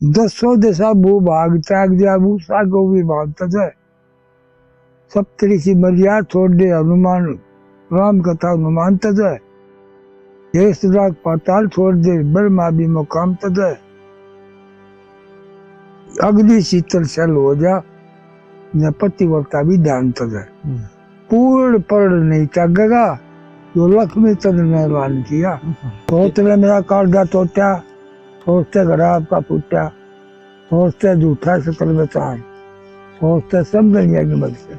दसों दिशा भू भाग त्याग दिया भू सागो भी भागता है। सप्तऋषि मर्यादा छोड़ दे हनुमान राम कथा हनुमान तज है। ये सुराग पाताल छोड़ दे ब्रह्मा भी मुकाम तज है। अग्नि शीतल शल हो जा न पतिव्रता भी ध्यान तज है। पूर्ण पर्ण नहीं त्यागेगा जो लक्ष्मी तद निर्वाण किया। सोचने मेरा कालजा टोटा सोचते घड़ा आपका फूटा सोचते झूठा सकल बचार सोचते सब दुनिया की मत से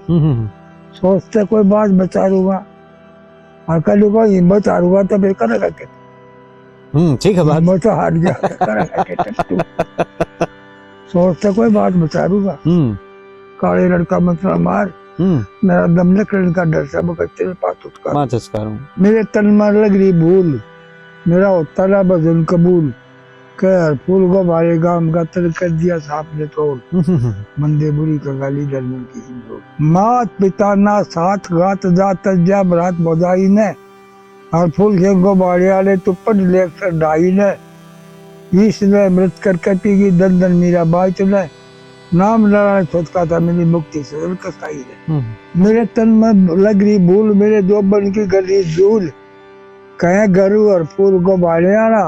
सोचते कोई बात बचा लूंगा और कल हिम्मत हारूंगा तो फिर करेगा क्या। ठीक है बात। हिम्मत हार गया करेगा क्या। सोचते कोई बात बचा लूंगा काले लड़का मतलब मार मेरा दम लकड़ का डर सब तेरे पास उसका मेरे तन में लग रही भूल मेरा होता ना भजन कबूल कर फूल को भारे गाम का तर कर दिया सांप ने तोड़ मंदे बुरी का गाली धर्म की मात पिता ना साथ गात जात जा बरात बजाई ने और फूल के गो बाड़े आले तो पढ़ ले कर ढाई ने इसने मृत कर कटी की दंदन मीरा बाई चले नाम नारायण सोचता था मेरी मुक्ति से कसाई है। मेरे तन में लग रही भूल मेरे दो बन की गली धूल कहे गरु और फूल को बाड़े आना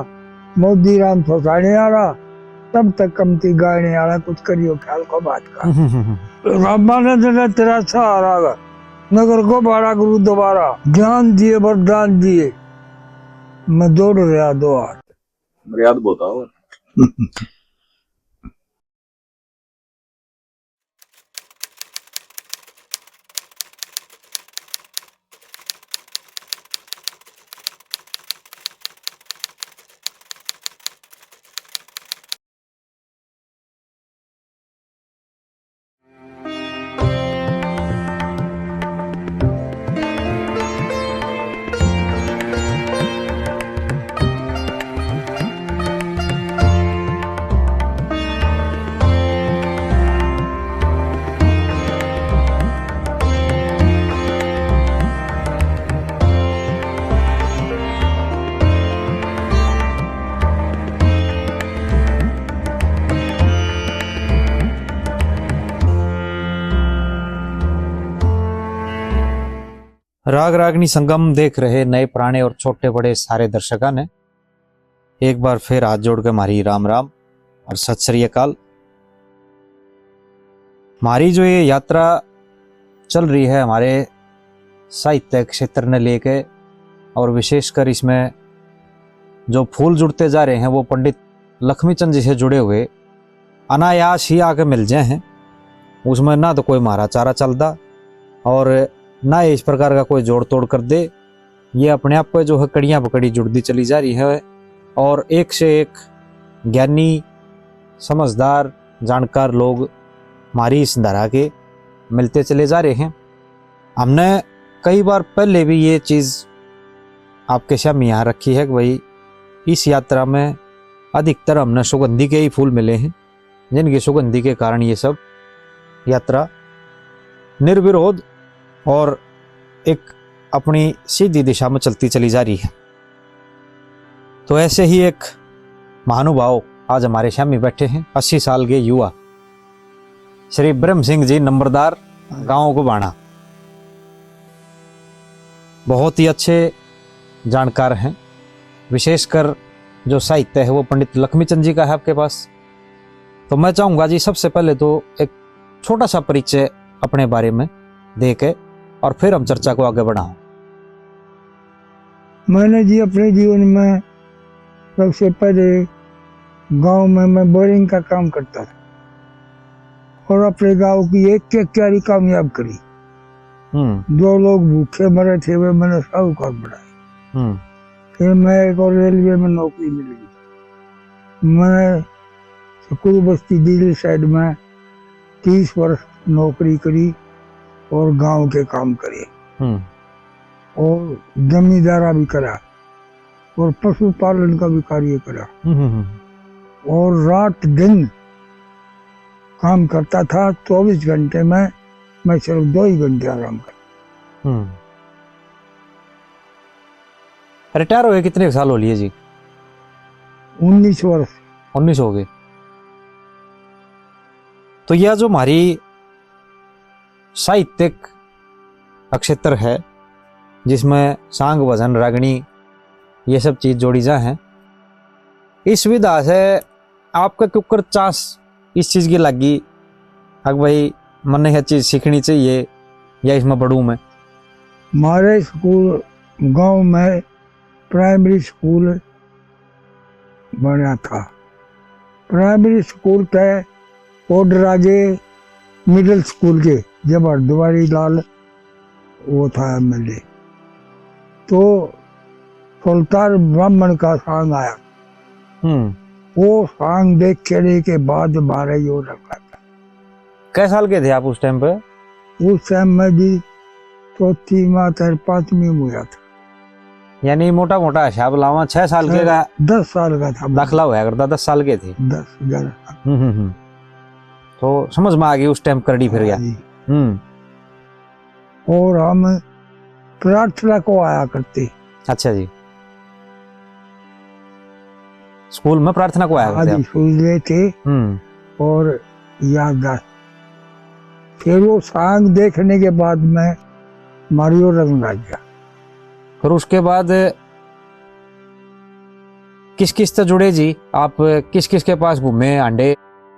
मोदी राम फसाने आला तब तक कमती गायने आला कुछ करियो ख्याल को बात का। रामानंद ने तेरा सहारा नगर को बाड़ा गुरु दोबारा ज्ञान दिए वरदान दिए मैं दौड़ रहा दो हाथ मर्यादा बताओ। राग रागनी संगम देख रहे नए पुराने और छोटे बड़े सारे दर्शकों ने एक बार फिर हाथ जोड़ के हमारी राम राम और सत श्री अकाल। हमारी जो ये यात्रा चल रही है हमारे साहित्य क्षेत्र ने लेके और विशेषकर इसमें जो फूल जुड़ते जा रहे हैं वो पंडित लक्ष्मीचंद जी से जुड़े हुए अनायास ही आके मिल जाए हैं। उसमें ना तो कोई मारा चारा चलता और ना इस प्रकार का कोई जोड़ तोड़ कर दे। ये अपने आप पे जो है कड़ियाँ पकड़ी जुड़ती चली जा रही है और एक से एक ज्ञानी समझदार जानकार लोग हमारी इस धारा के मिलते चले जा रहे हैं। हमने कई बार पहले भी ये चीज़ आपके सामने यहाँ रखी है कि भाई इस यात्रा में अधिकतर हमने सुगंधी के ही फूल मिले हैं जिनकी सुगंधी के कारण ये सब यात्रा निर्विरोध और एक अपनी सीधी दिशा में चलती चली जा रही है। तो ऐसे ही एक महानुभाव आज हमारे सामने बैठे हैं 80 साल के युवा श्री ब्रह्म सिंह जी नंबरदार गांव को बाणा। बहुत ही अच्छे जानकार हैं। विशेषकर जो साहित्य है वो पंडित लक्ष्मीचंद जी का है आपके पास। तो मैं चाहूँगा जी सबसे पहले तो एक छोटा सा परिचय अपने बारे में दे के और फिर हम चर्चा को आगे बढ़ाऊं। मैंने जी अपने जीवन में सबसे पहले गांव में मैं बोरिंग का काम करता था और अपने गांव की एक क्यारी कामयाब करी। जो लोग भूखे मरे थे वे मैंने साहूकार बढ़ाए। फिर मैं एक और रेलवे में नौकरी मिल गई। मैं स्कूल बस्ती दिल्ली साइड में 30 वर्ष नौकरी करी और गांव के काम करे और जमींदारा भी करा और पशुपालन का भी कार्य करा और रात दिन काम करता था। 24 घंटे में मैं सिर्फ 2 ही घंटे आराम कर। रिटायर हुए कितने साल हो लिए जी? 19 वर्ष। 19 हो गए। तो यह जो हमारी साहित्यिक क्षेत्र है जिसमें सांग भजन रागणी ये सब चीज जोड़ी जा है, इस विधा से आपका क्यों कर चास इस चीज की लगी, अगर भाई मन यह चीज सीखनी चाहिए या इसमें बढ़ूं मैं? हमारे स्कूल गांव में प्राइमरी स्कूल बना था। प्राइमरी स्कूल के ऑर्डर आगे मिडिल स्कूल के जब हरद्वारी लाल वो था एमएलए, तो सुल्तान ब्राह्मण का सांग आया। वो सांग देख के बाद 12 ही और रखा था। कै साल के थे आप उस टाइम पे? उस टाइम में भी 4वीं माँ 5वीं में हुआ था। यानी मोटा मोटा हिसाब लावा 6 साल के का 10 साल का था दाखला हुआ करता, 10 साल के थे। 10-11 तो समझ में आ गई उस टाइम करड़ी फिर गया। और हम प्रार्थना को आया करते। अच्छा जी, स्कूल में प्रार्थना को आया करते आप? स्कूल थे और याददाश्त। फिर वो सांग देखने के बाद में मारियो रंग लग गया। फिर उसके बाद किस किस से जुड़े जी आप? किस किस के पास घूमे अंडे?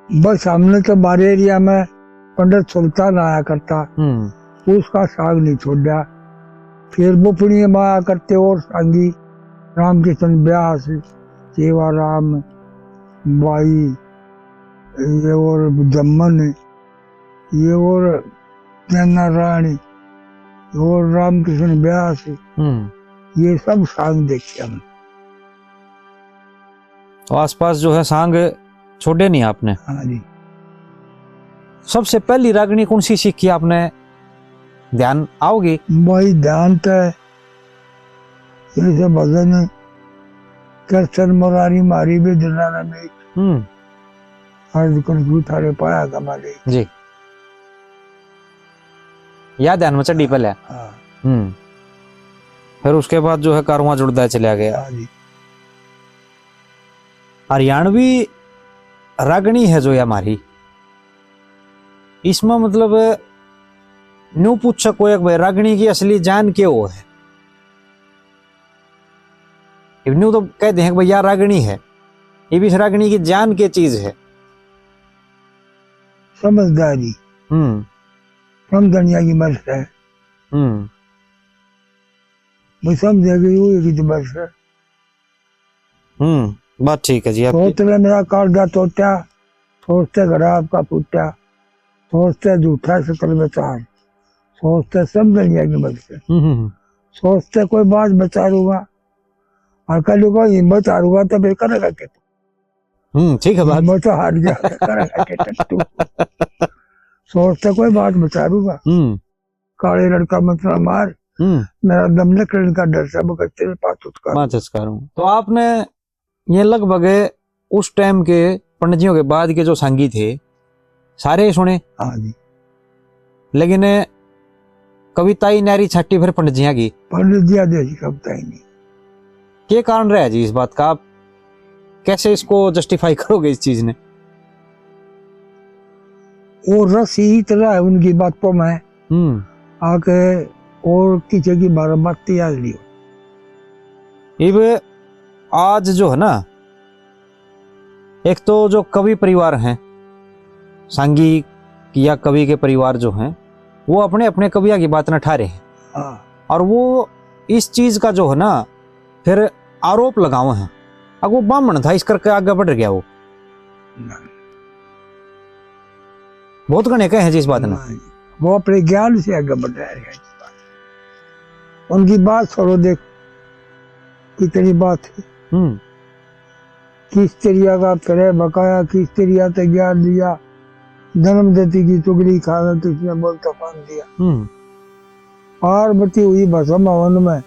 बस हमने तो हमारे एरिया में पंडित सुल्तान आया करता, उसका सांग नहीं छोड़ा। फिर बुपड़ी में आया करते और सांगी रामकृष्ण व्यास, सेवाराम बाई, ये और जम्मन, ये और नैना रानी और रामकृष्ण व्यास, ये सब सांग देखे हमने। तो आसपास जो है सांग छोड़े नहीं आपने? हाँ जी। सबसे पहली रागनी कौन सी सीखी आपने, ध्यान आओगी? भाई ध्यान तो जैसे भजन कृष्ण मुरारी मारी भी दिलाना में अर्ज कर थारे पाया कमाले जी, या ध्यान में चढ़ी पहले। फिर उसके बाद जो है कारवां जुड़ता चला गया। हरियाणवी रागनी है जो हमारी, इसमें मतलब न्यू पूछ सको एक भाई रागनी की असली जान क्या हो है? न्यू तो कहते हैं कि भैया रागनी है, ये भी रागनी की जान क्या चीज है? समझदारी, समझनिया की बस है। वो समझेगी वो की बस है। बात ठीक है जी। सोचते मेरा कालगा तोत्या, सोचते घरा आपका फूटा, सोचते झूठा शकल में चार, सोचते समझनिया की बस है। सोचते कोई बात बचा लूंगा और कल को हिम्मत हारूंगा तो फिर करेगा क्या? ठीक है बात। हिम्मत हार गया करेगा क्या तू? सोचते कोई बात बचा लूंगा, काले लड़का मतलब मार, मेरा दम निकलने का डर सब तेरे पास करूं। तो आपने ये लगभग उस टाइम के पंडित के बाद के जो संगी थे सारे सुने? हाँ जी। लेकिन कविता ही नारी छट्टी फिर पंडित जी की? पंडित जी जैसी कविता ही नहीं। क्या कारण रहा जी इस बात का? आप कैसे इसको जस्टिफाई करोगे इस चीज ने? वो रस ही तरह है उनकी बातों में आके और किसी की बात याद नहीं हो। अब आज जो है ना, एक तो जो कवि परिवार हैं, सांगी या कवि के परिवार जो हैं, वो अपने अपने कविया की बात न ठारे हैं और वो इस चीज का जो है ना फिर आरोप लगाओ हैं। अब वो ब्राह्मण था इस करके आगे बढ़ गया, बहुत गणे कहे हैं जी इस बात ने। वो अपने ज्ञान से आगे बढ़ रहे हैं। उनकी बात छोड़ो, देख कितनी बात है। किस तरिया का करे बकाया, किस तरिया से ज्ञान दिया, जन्म देती की चुगली खाना तो इसने बोलता पान दिया। पार्वती हुई भस्म हवन में,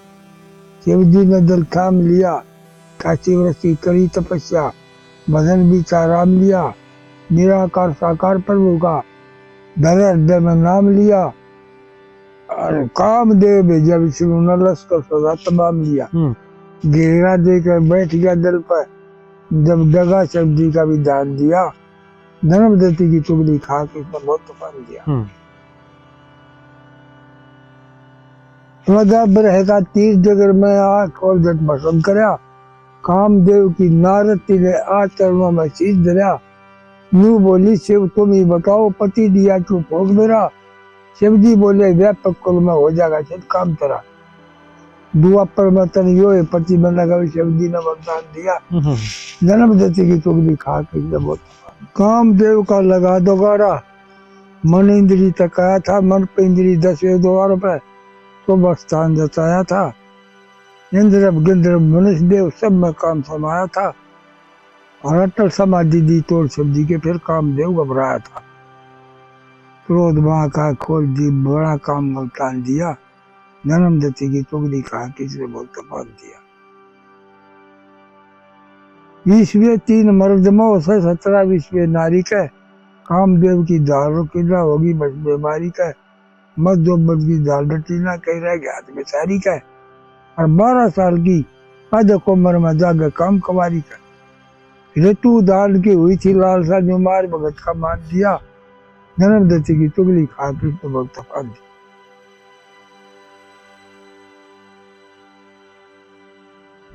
शिव जी ने दिल थाम लिया, काशी व्रती करी तपस्या, भजन भी चाराम लिया, निराकार साकार प्रभु का धरे हृदय में नाम लिया, और कामदेव भेजा विष्णु ने लश्कर सदा तमाम लिया। घेरा देकर बैठ गया दिल पर, जब दगा शब्दी का भी दान दिया, धर्म देती की चुगली खा के इसने बहुत तूफान दिया। रहेगा 30 जगह में आख और जट भसम करया, कामदेव की नारती ने आचरणों में शीश धरया। न्यू बोली शिव तुम ही बताओ पति दिया क्यों भोग मेरा। शिव जी बोले व्यापक कुल में हो जाएगा सिद्ध काम तेरा। दुआ पर मतन यो है पति में लगा। शिव जी ने वरदान दिया, जन्म देती की चुगली खा के बहुत। कामदेव का लगा दो गाड़ा, मन इंद्री तक आया था, मन पे इंद्री 10वें द्वार पे तो स्थान जताया था। इंद्र गिंद्र मनुष्य देव सब में काम समाया था, और अटल समाधि दी तोड़ शिव जी के फिर कामदेव घबराया था। क्रोध माँ का खोल दी बड़ा काम मुल्तान दिया, जन्म देती की चुगली कहा किसने बोलता बांध दिया। 20वें 3 मर्द मोह से 17 20वें नारी के, कामदेव की दारू किला होगी बस बीमारी का। मत जो बद की दाल रटीना कह रह गया हाथ में सारी का। और 12 साल की अध कोमर में जागे काम कवारी का। ऋतु दान की हुई थी लालसा जो मार भगत का मान दिया, जन्म देती की चुगली खा कृष्ण भक्त फान दी।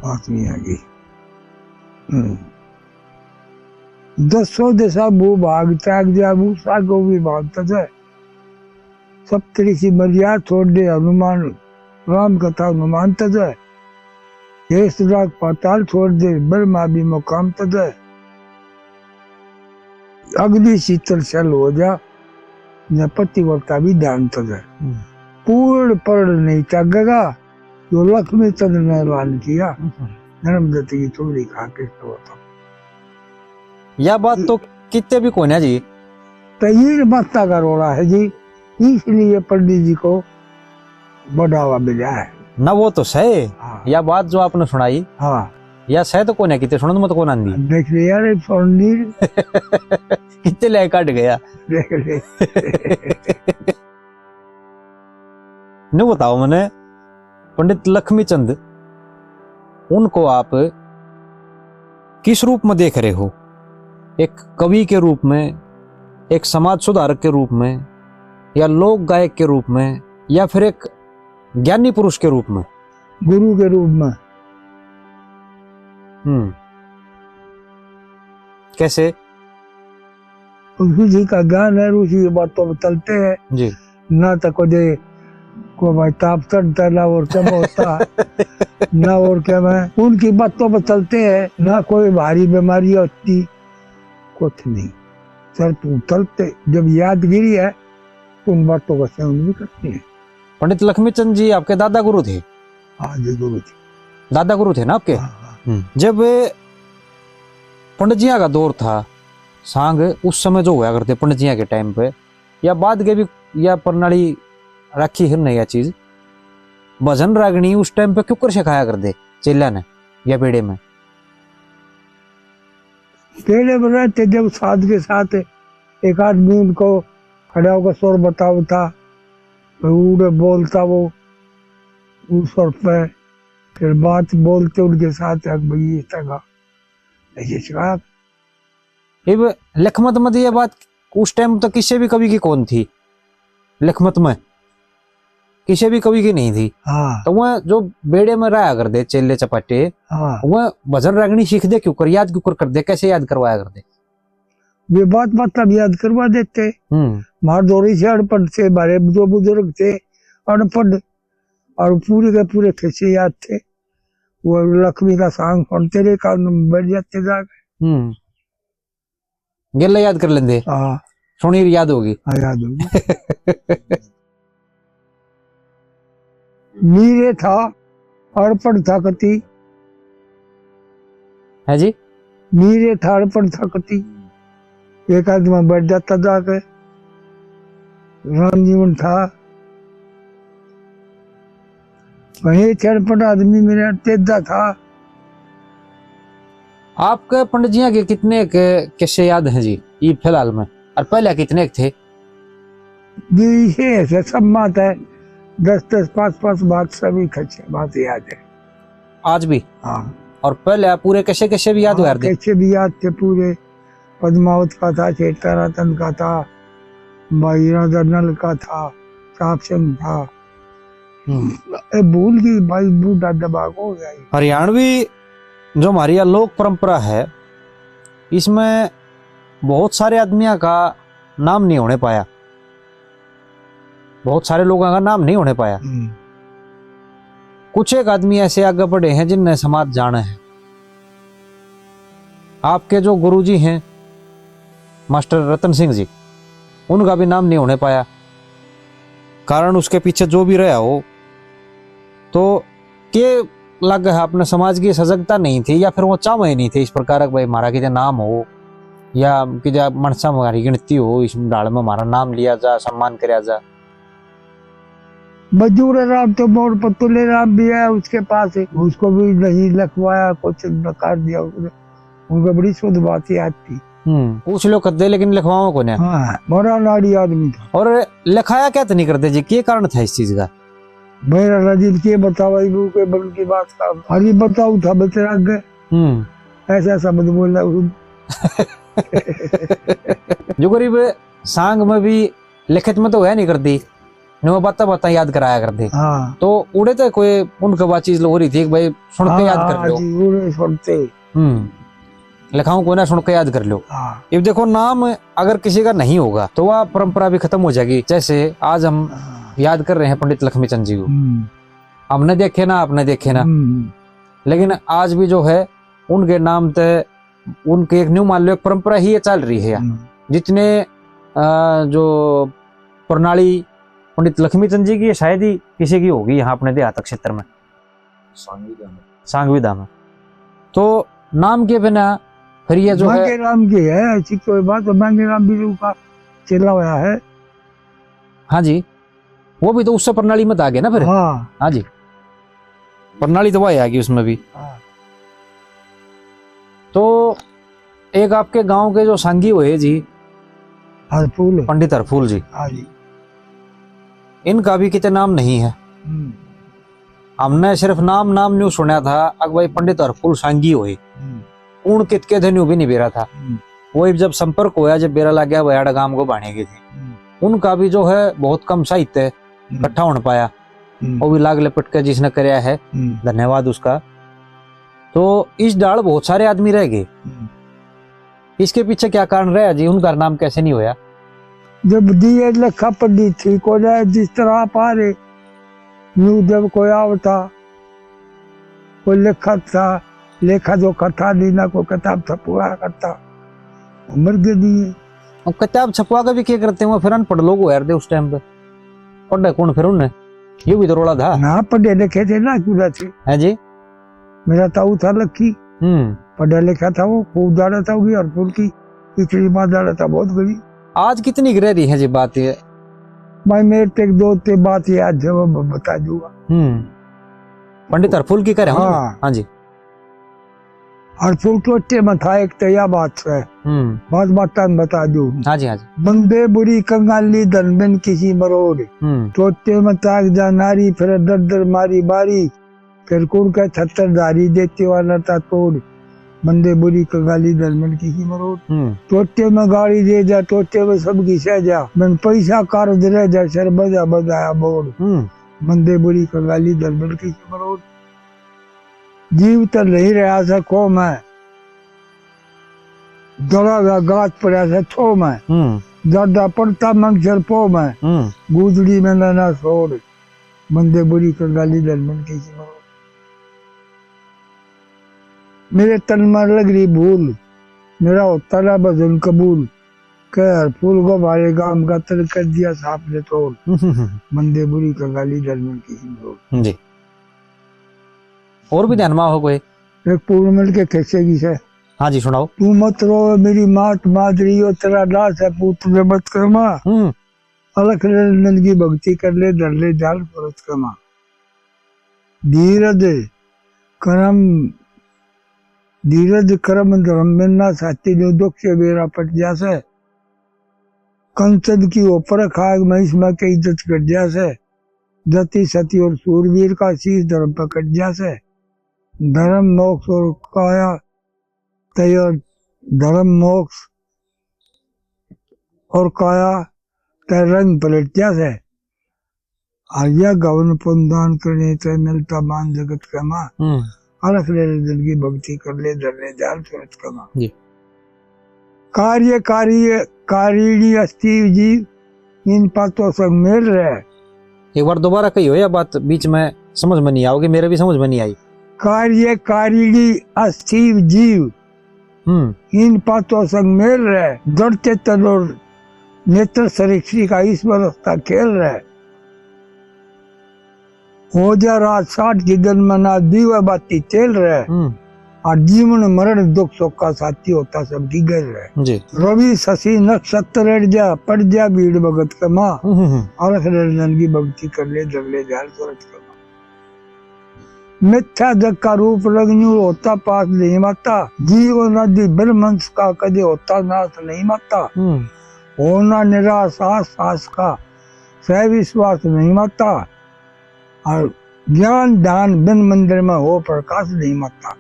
आत्मी आ गई। 10 दिशा भू भाग त्याग दिया भू सागो भी भागता है। सप्तऋषि मर्यादा छोड़ दे हनुमान, राम कथा हनुमान तज है। देश राग पाताल छोड़ दे ब्रह्मा भी मुकाम तज है। अग्नि शीतल शल हो जा न पतिव्रता भी ध्यान तज है। पूर्ण पर्ण नहीं त्यागेगा जो लक्ष्मी तद ने ऐलान किया, जन्म देती की चुगली खा के होता। यह बात तो कितने भी कोई ना जी, तो ये माता का रोड़ा है जी, इसलिए पंडित जी को बढ़ावा मिला है ना। वो तो सही। हाँ। यह बात जो आपने सुनाई, हाँ या सह तो कोने कितने सुन मत कोन आंदी देख ले यार पंडित कितने ले काट गया देख ले। नहीं बताओ मैंने, पंडित लक्ष्मीचंद उनको आप किस रूप में देख रहे हो? एक कवि के रूप में, एक समाज सुधारक के रूप में, या लोक गायक के रूप में, या फिर एक ज्ञानी पुरुष के रूप में? गुरु के रूप में। कैसे? ऋषि का ज्ञान है, ऋषि की बातों में चलते हैं जी। ना तो को भाई ताप चढ़ता ना और क्या होता ना और क्या मैं उनकी बातों पर चलते हैं, ना कोई भारी बीमारी होती कुछ नहीं। चलते जब यादगिरी है उन बातों का सेवन भी करते हैं। पंडित लक्ष्मीचंद जी आपके दादा गुरु थे? हाँ जी गुरु थे, दादा गुरु थे ना आपके? हाँ। जब पंडित जिया का दौर था, सांग उस समय जो हुआ करते पंडित जिया के टाइम पे, या बाद के भी या प्रणाली रखी है नया चीज, भजन रागनी उस टाइम पे क्यों कर सिखाया कर दे चेला ने या पेड़े में? पेड़े में रहते जब साध के साथ एक आदमी उनको खड़ा होकर स्वर बताओ था, उड़े बोलता वो उस स्वर पे, फिर बात बोलते उनके साथ भाई ऐसे सिखाया। लखमत में ये बात उस टाइम तो किसी भी कवि की कौन थी? लखमत में किसी भी कवि की नहीं थी। हाँ। तो वह जो बेड़े में रहा कर दे चेले चपाटे, हाँ। वह भजन रागनी सीख दे क्यों कर, याद क्यों कर दे, कैसे याद करवाया कर दे? वे बात मतलब याद करवा देते। मारदोरी से अनपढ़ से हमारे जो बुजुर्ग थे अनपढ़, और पूरे के पूरे कैसे याद थे। वो लक्ष्मी का सांग सुनते रहे, कान बैठ जाते जाके गेला याद कर लेंगे। हाँ सुनी याद होगी। हाँ याद होगी। मीरे था अड़पड़ था कति है जी, मीरे था अड़पड़ था कति, एक आदमी बैठ जाता जाके। राम जीवन था वही अड़पड़ आदमी, मेरा तेजा था। आपके पंडित जी के कितने किस्से याद हैं जी ये फिलहाल में, और पहले कितने थे? ये सब बात है 10-10 5-5 बात सभी खच्चे बात याद है आज भी। हाँ। और पहले पूरे कैसे कैसे भी याद हुआ? कैसे भी याद थे पूरे, पद्मावत का था, चेतरातन का था, भाईरा दर्नल का था, साप सिंह था। भूल की भाई, बूढ़ा दबाग हो गया। हरियाणवी जो हमारी लोक परंपरा है, इसमें बहुत सारे आदमियों का नाम नहीं होने पाया, बहुत सारे लोगों का नाम नहीं होने पाया। कुछ एक आदमी ऐसे आगे बढ़े हैं जिन्हें समाज जाना है। आपके जो गुरुजी हैं मास्टर रतन सिंह जी, उनका भी नाम नहीं होने पाया। कारण उसके पीछे जो भी रहा हो, तो के लग है अपने समाज की सजगता नहीं थी, या फिर वो चाहे नहीं थे इस प्रकार भाई हमारा कि नाम हो, या कि मनसा हमारी गिनती हो, इस डाल में हमारा नाम लिया जा, सम्मान कराया जा। मजूर राम तो मोर पतुले राम भी है उसके पास है, उसको भी नहीं लिखवाया, कुछ कर दिया उसने। उनको बड़ी शुद्ध बात याद थी। पूछ लो कदे, लेकिन लिखवाओ को नहीं। हाँ, मोरा नाड़ी आदमी था। और लिखाया क्या तो नहीं करते जी, क्या कारण था इस चीज का? मेरा रजिल के बतावा के बल की बात का हरी बताऊ था बचरा गए, ऐसा शब्द बोला जो गरीब सांग में भी लिखित में तो है नहीं करती, वो बता याद कराया करते। हाँ। तो उड़े तो कोई उनके बात चीज हो रही थी भाई सुन के याद कर लो, सुनते लिखाऊं को ना, सुन के याद कर लो। अब देखो नाम अगर किसी का नहीं होगा तो वह परंपरा भी खत्म हो जाएगी। जैसे आज हम याद कर रहे हैं पंडित लक्ष्मीचंद जी को, हमने देखे ना, आपने देखे ना, लेकिन आज भी जो है उनके नाम ते उनके एक न्यू मान लो एक परंपरा ही चल रही है। जितने जो प्रणाली पंडित लक्ष्मीचंद जी की शायद ही किसी की होगी यहाँ अपने देहात क्षेत्र में, सांगविदा में। तो नाम के बिना फिर ये जो है राम की है ऐसी कोई बात, तो राम भी का चला हुआ है। हाँ जी, वो भी तो उससे प्रणाली में आ गया ना फिर। हाँ जी, प्रणाली तो वही आ गई उसमें भी। तो एक आपके गांव के जो सांगी हुए जी हरफूल, पंडित हरफूल जी, हाँ जी, इनका भी कितने नाम नहीं है। हमने सिर्फ नाम न्यू सुना था, अग भाई पंडित हरफूल सांगी हुए, उन कितके थे न्यू भी नहीं बेरा था। वो जब संपर्क होया, जब बेरा लग गया बयाड़ा गांव को बाणे के थे, उनका भी जो है बहुत कम साहित्य इकट्ठा होने पाया। वो भी लाग लपट के जिसने कराया है, धन्यवाद उसका। तो इस डाल बहुत सारे आदमी रह गए, इसके पीछे क्या कारण रहा जी? उनका नाम कैसे नहीं होया? जब दिए लिखा पढ़ी थी को जिस तरह पा रहे न्यू, जब कोई आवता कोई लिखा था, लेखा जो कथा दीना को किताब छपवा करता, उम्र के दिए। अब किताब छपवा के भी क्या करते हैं फिर? अनपढ़ लोग हो यार दे उस टाइम पे, पढ़े कौन फिर उन्हें? ये भी तो रोला था ना, पढ़े लिखे थे ना क्यों थे। है जी, मेरा ताऊ था लक्की, पढ़ा लिखा था, वो खूब ज्यादा था, होगी और फूल की पिछली बात ज्यादा था, बहुत गरीब। आज कितनी गिर रही है जी बात ये? भाई मेरे तक दो ते बात याद है, वो बता दूंगा। पंडित हरफूल की करे। हाँ जी, हरफूल टोटे में था एक तया बात है, बात बता दू। हाँ जी, हाँ जी। बंदे बुरी कंगाली धनबिन किसी मरोड़, टोटे में ताक जा नारी, फिर दर दर मारी बारी, फिर कुड़ के छत्तरधारी देते वाला था तोड़। बंदे बुरी कंगाली धनबिन किसी मरोड़, टोटे में गाड़ी दे जा, टोटे में सबकी सह जा, मन पैसा कारज रह जा, सर बजा बजाया बोर्ड। बंदे बुरी कंगाली धनबिन किसी मरोड़, जीव तो नहीं रहा था खो में, दड़ा गाछ पड़ा था छो में, ज्यादा पड़ता मंगसर पो में, गुदड़ी में ना छोड़। बंदे बुरी कंगाली धनबिन किसी मरोड़, मेरे तन में लग रही भूल, मेरा होता रहा भजन कबूल, कह फूल को भारे गांव का तर कर दिया सांप ने तोड़। बंदे बुरी कंगाली धनबिन किसी मरोड़ जी। और भी ध्यान में हो कोई? एक पूर्ण मिल के कैसे की से। हाँ जी, सुनाओ। तू मत रो मेरी मात मादरी, हो तेरा दास है पुत्र मत कर्मा, अलख नंद की भक्ति कर ले, धर ले जाल परत कमा। धीरज कर्म धर्म में ना साथी, जो दुख से बेरा पट जासे, कंचन की ऊपर खाग महिष में के इज्जत कट जासे, जति सती और सूरवीर का शीश धर्म पर कट जासे। धर्म मोक्ष और काया तय, धर्म मोक्ष और काया ते रंग पलटिया से आया गवन पुनदान करने ते मिलता मान जगत कमा अलग ले जिंदगी भक्ति कर ले धरने ध्यान सूरत कमा जी। कार्य कार्य कारिणी अस्थि जीव इन पातों संग मेल रहे। एक बार दोबारा कही हो, या बात बीच में समझ में नहीं आओगे, मेरे भी समझ में नहीं आई। कार्य कारिणी अस्थि जीव इन पातों संग मेल रहे। जड़ चेतन और नेत्र सरीक्षी का ईश्वर अवस्था खेल रहे। हो जा रात 60 की दिन मना दीवा बाती चल रहे। और जीवन मरण दुख सुख का साथी होता सब दिगर रहे जी। रवि शशि नक्षत्र अड़ जा पड़ जा भीड़ भगत कमा अलख रंजन की भक्ति कर ले धर ले ध्यान सूरत कमा। मिथ्या जग का रूप रंगू होता पास नहीं माता। जीव नदी ब्रह्मंस का कदे होता नाश नहीं माता। होना निराश आस का सह विश्वास नहीं माता। और ज्ञान दान बिन मंदिर में हो प्रकाश नहीं माता।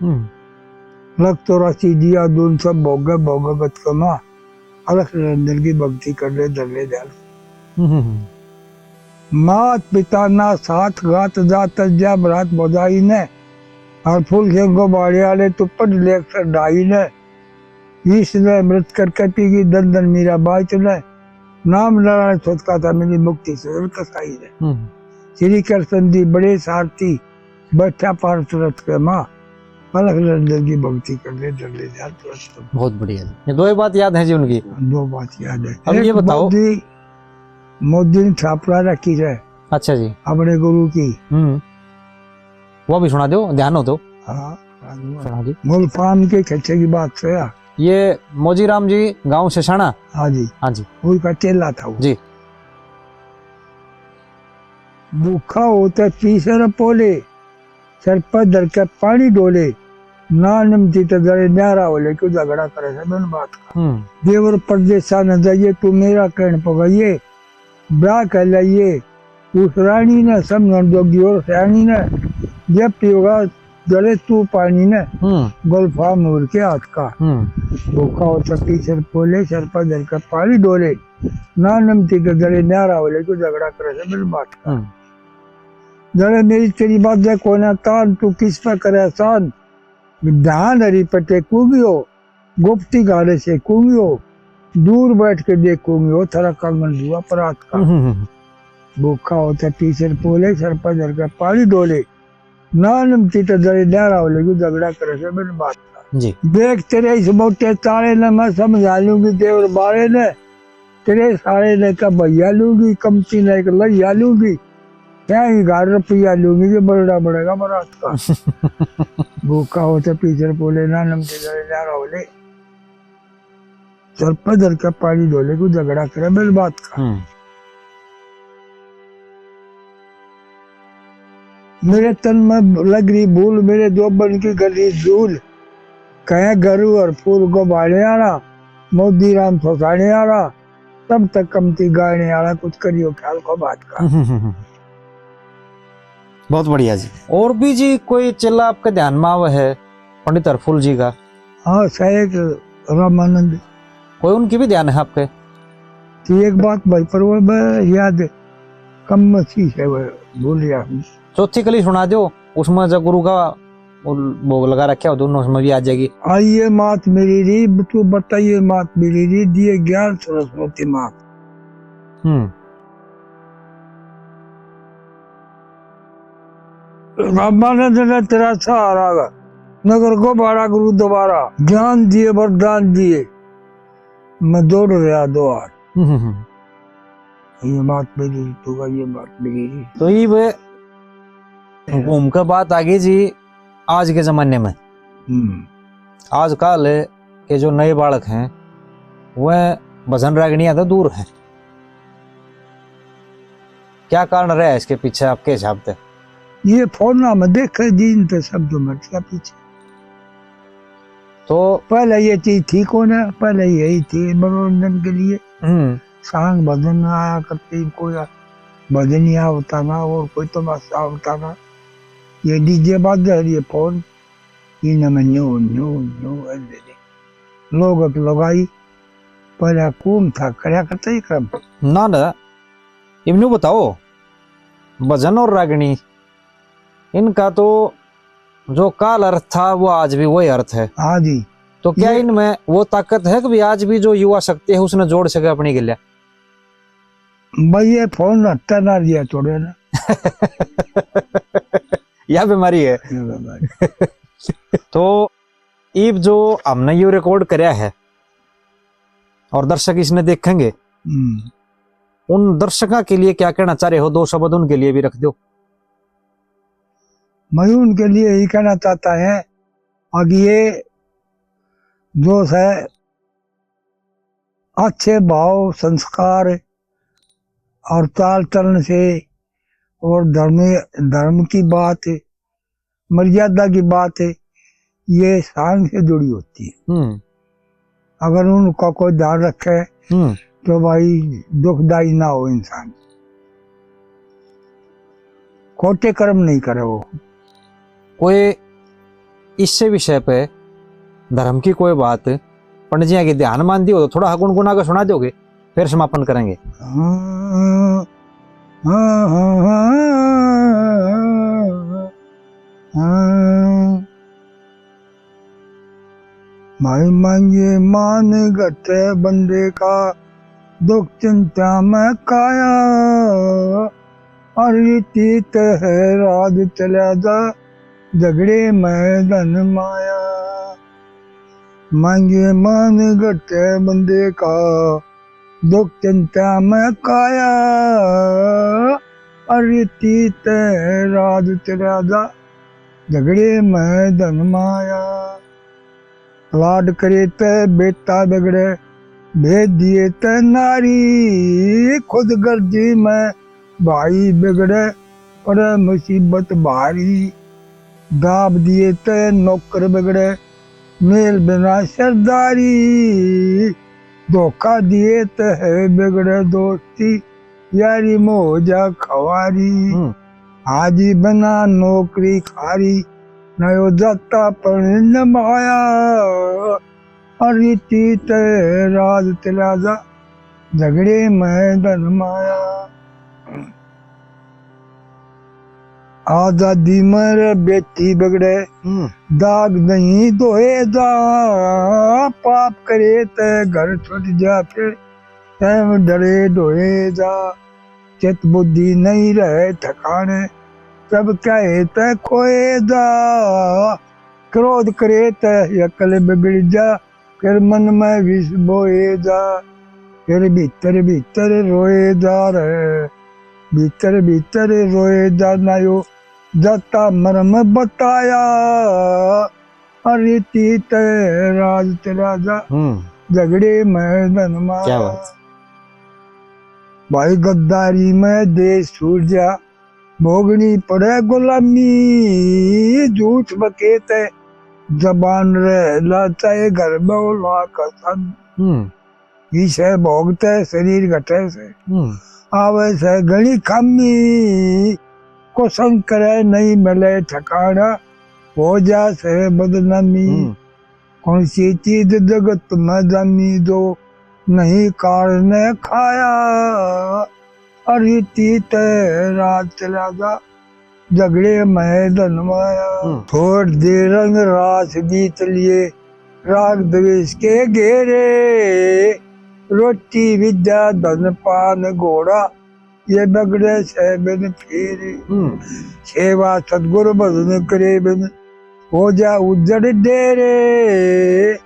लग तो राशि दिया दून सब भोग भोगत कमा अलग रंजन की भक्ति कर ले धर ले ध्यान। मात पिता ना साथ गात जात जा बरात बजाई ने। और फूल से गो बाड़े आले तो पढ़ ले अक्सर ढाई ने। ईश ने मृत कर कपी की दन दन मीरा बाई चले। नाम नारायण सोचता था मेरी मुक्ति से कसाई ने। श्री कृष्ण जी बड़े सारथी बैठा पार सूरत के माँ अलग रंजन की भक्ति कर ले धर ले ध्यान। बहुत बढ़िया। ये दो ही बात याद है जी उनकी? दो बात याद है। अब ये बताओ, मोदी ने छापड़ा रखी है। अच्छा जी। अपने गुरु की वो भी सुना दो, ध्यान हो तो। हाँ सुना दो। मुल्तान के खच्चे की बात से ये मोजीराम जी गांव शेषाणा। हाँ जी हाँ जी। वही का चेला था वो जी। भूखा होता पीसर पोले सर पर धर के पानी डोले। नानम जीत जरे न्यारा होले क्यों झगड़ा करे से बिन बात का। देवर परदेसा न जाइए तू मेरा कहन पगाइए। ब्याह कह लाइए उस रानी ने समझन जोगी और सयानी ने। जब पियोगा जले तू पानी ने गोल्फा मोर के हाथ का। भूखा होता पीसर पोले सर पर धर के पानी डोले। नानम जीत जरे न्यारा होले क्यों झगड़ा करे से बिन बात का। जरे मेरी तेरी बात दे कोना तान तू किस पर करे आसान। ध्यान हरी पटे कूंगियो गुप्ती गाड़े से कूंगियो। दूर बैठ के देखूंगी हो थरा कंगन हुआ परात का। भूखा होता पीछे पोले सर पर धर के पानी डोले। नानम चीट जरे न्यारा होले क्यों झगड़ा करे से बिन बात का। जी। देख तेरे इस मोटे तारे ने मैं समझा लूंगी देवर बारे ने। तेरे सारे ने का भैया लूंगी कमती ने एक लैया लूंगी। क्या ही 11 रुपया लूंगी जो बड़ा बढ़ेगा बरात का। भूखा होते पीछे बोले ना नमते न्यारा होले सर पर धर के पानी डोले को झगड़ा करे बिल बात का। मेरे तन में लग रही भूल मेरे दो बन की गली धूल। कहे गरु और फूल को बाढ़े आ रहा मोदी राम सोसाने आ रहा। तब तक कमती गाने आ रहा कुछ करियो ख्याल को बात का। बहुत बढ़िया जी। और भी जी कोई चेला आपके ध्यान में आवा है पंडित हरफूल जी का? हाँ सहायक रामानंद। कोई उनकी भी ध्यान है आपके? तो एक बात भाई पर वो याद कम मसी है वो भूल गया। चौथी कली सुना दो, उसमें जब गुरु का भोग लगा रखा हो दोनों उसमें भी आ जाएगी। आइए मात मेरी री तू बताइए मात मेरी री दिए ज्ञान सरस्वती मात। रामानंद ने तेरा सहारा नगर को बाड़ा गुरु दोबारा। ज्ञान दिए वरदान दिए मैं दौड़ रहा द्वार। ये बात मेरी तो ये बात मेरी। तो ये घूम का बात आगे जी आज के जमाने में। आजकल के जो नए बालक हैं वह भजन रागनिया तो दूर हैं। क्या कारण रहा है इसके पीछे आपके हिसाब से? ये फोन में देखे दिन तो सब जो मर गया पीछे। तो पहले ये चीज ठीक होना पहले यही थी मनोरंजन के लिए। सांग भजन आया करते कोई भजन होता ना और कोई तमाशा होता ना। ये डीजे बात है ये फोन इन में न्यू न्यू न्यू लोग लगाई पर हुकुम था करया करता ही क्रम। ना ना इन्हें बताओ, भजन और रागिणी इनका तो जो काल अर्थ था वो आज भी वही अर्थ है। हाँ जी। तो क्या इनमें वो ताकत है कि भी आज भी जो युवा शक्ति है उसने जोड़ सके अपनी गिल्या? भाई ये फोन हत्या ना दिया छोड़े ना। यह बीमारी है। तो इब जो हमने ये रिकॉर्ड करया है और दर्शक इसने देखेंगे, उन दर्शकों के लिए क्या कहना चाह रहे हो? 2 शब्द उनके लिए भी रख दो। मैं उनके लिए यही कहना चाहता है कि ये जो है अच्छे भाव संस्कार और चाल चलन से और धर्म की बात है, मर्यादा की बात है, ये सांग से जुड़ी होती है। अगर उनका कोई ध्यान रखे तो भाई दुखदाई ना हो इंसान, खोटे कर्म नहीं करे वो। कोई इससे विषय पे धर्म की कोई बात पंडित जी के ध्यान मान दी हो तो थोड़ा गुनगुना कर सुना दोगे, फिर समापन करेंगे। माई मांगे मान घटे बंदे का, दुख चिंता में काया, और तीत है राज चला जा, झगड़े में धन माया। मांगे मान घटे बंदे का, दुख चिंता में काया, और तीत है राज चला जा, झगड़े में धन माया। लाड करे ते बेटा बिगड़े, भेज दिए ते नारी, खुद गर्जी में भाई बिगड़े, पर मुसीबत भारी। दाब दिए ते नौकर बिगड़े, मेल बिना सरदारी, धोखा दिए ते है बिगड़े दोस्ती, यारी मोजा खवारी। हाजी बना नौकरी खारी, नयो जाता पर नमाया, और तीत राज चला जा, झगड़े में धन माया। आजादी मेरे बेटी बिगड़े, दाग नहीं धोए जा, पाप करे ते घर छुट जा, फिर तैम डरे ढोए जा। चित बुद्धि नहीं रहे ठिकाने, सब कहे ते खोए जा, क्रोध करे ते अकल बिगड़ जा, फिर मन में विष बोए जा। फिर भीतर भीतर रोए जा रहे, भीतर भीतर रोए जा, नायो जाता मरम बताया, अरे तीत राज चला जा, झगड़े में धन माया। भाई गद्दारी में देश छूट जा, भोगनी पड़े गुलामी, झूठ बकेते जबान रहला, चाहे घर में उला कसम। इसे भोगते शरीर घटे से, आवे से घनी खामी, को संग करे नहीं मिले ठिकाना, हो जा से बदनामी। कौन सी चीज जगत में जानी जो नहीं कार ने खाया, अरे तीत रात चला जा, झगड़े में धन माया। थोड़ देर रंग रास जीत लिए, राग द्वेष के घेरे, रोटी विद्या धन पान घोड़ा, ये बगड़े से बिन फेरे। सेवा सदगुरु भजन करे बिन, हो जा उजड़ डेरे,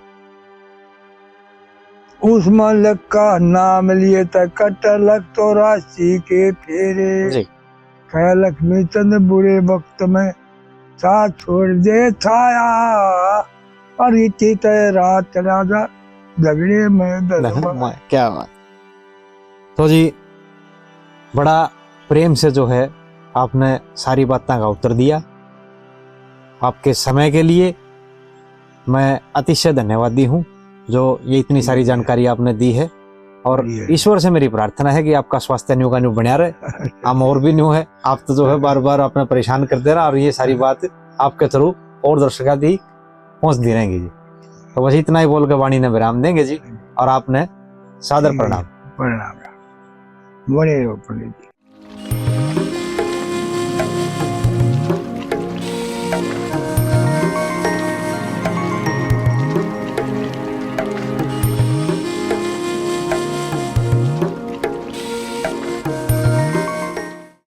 उस मालिक का नाम लिए तक कटलक तो राशि के फेरे। कह लक्ष्मी चंद बुरे वक्त में साथ छोड़ दे छाया, और इतनी रात चला जा, झगड़े में धन। क्या बात। तो जी बड़ा प्रेम से जो है आपने सारी बातों का उत्तर दिया। आपके समय के लिए मैं अतिशय धन्यवादी हूँ जो ये इतनी सारी जानकारी आपने दी है, और ईश्वर से मेरी प्रार्थना है कि आपका स्वास्थ्य न्यू का न्यू बना रहे, हम और भी न्यू है। आप तो जो है बार बार अपने परेशान करते रहा, और ये सारी बात आपके थ्रू और दर्शकों तक पहुंचती रहेंगी जी। तो बस इतना ही बोल के वाणी ने विराम देंगे जी। और आपने सादर प्रणाम। प्रणाम। बने रहो पंडित जी।